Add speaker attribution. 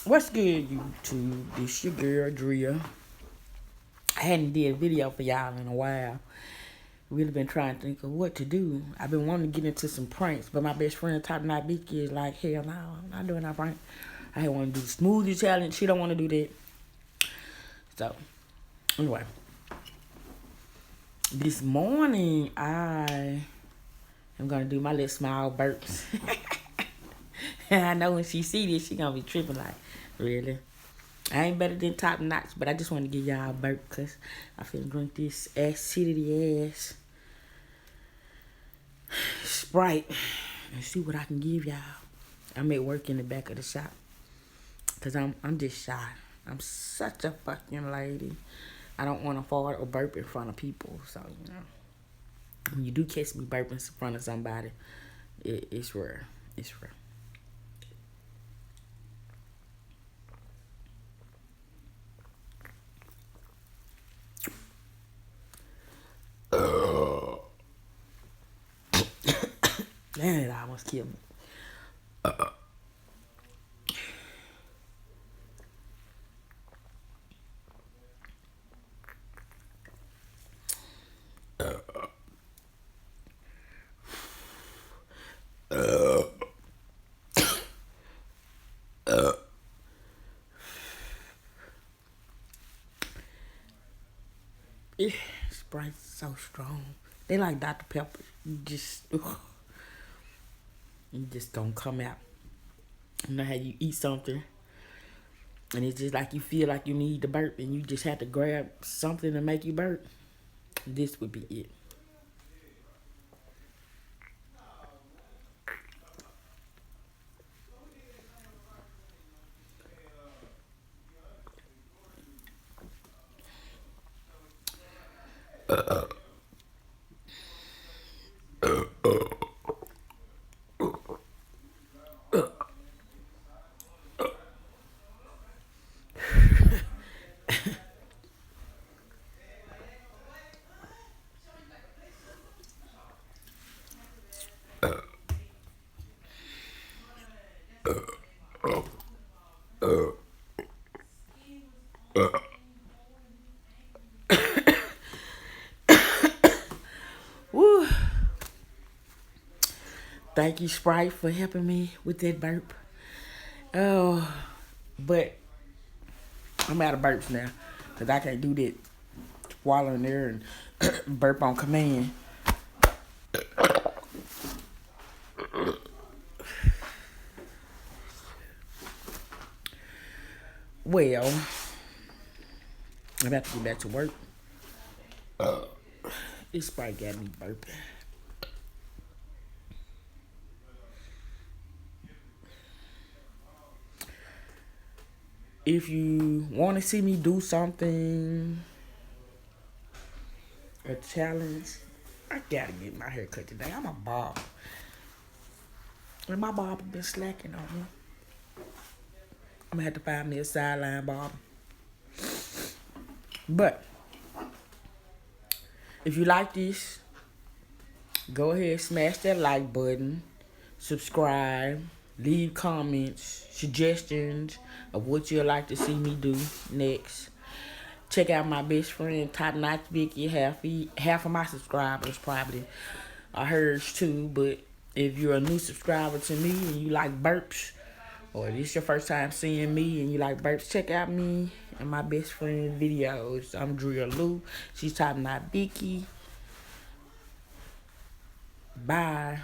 Speaker 1: What's good, YouTube? This your girl Drea. I hadn't did a video for y'all in a while. Really been trying to think of what to do. I've been wanting to get into some pranks, but my best friend Top Knot Vicky is like, hell no, I'm not doing that prank. I want to do the smoothie challenge. She don't want to do that. So, anyway. This morning, I am going to do my little small burps. I know when she see this, she going to be tripping like, really? I ain't better than Top Notch, but I just want to give y'all a burp because I finna drink this acidity ass Sprite and see what I can give y'all. I'm at work in the back of the shop because I'm just shy. I'm such a fucking lady. I don't want to fart or burp in front of people. So, you know, when you do catch me burping in front of somebody, it's rare. It's rare. Damn, it almost killed me. Sprite's so strong. They like Dr. Pepper. You just gonna come out. You know how you eat something and it's just like you feel like you need to burp and you just have to grab something to make you burp. This would be it. Woo. Thank you, Sprite, for helping me with that burp. Oh, but I'm out of burps now because I can't do that swallow in there and burp on command. Well, I'm about to get back to work. This Sprite got me burping. If you want to see me do something, a challenge, I gotta get my hair cut today. I'm a barber. And my barber been slacking on me. I'm gonna have to find me a sideline barber. But if you like this, go ahead, smash that like button, subscribe, leave comments, suggestions of what you'd like to see me do next. Check out my best friend Top Notch Vicky. Half of my subscribers probably are hers too. But if you're a new subscriber to me and you like burps, or this your first time seeing me and you like burps, check out me and my best friend videos. I'm Drea Lou. She's Top Notch Vicky. Bye.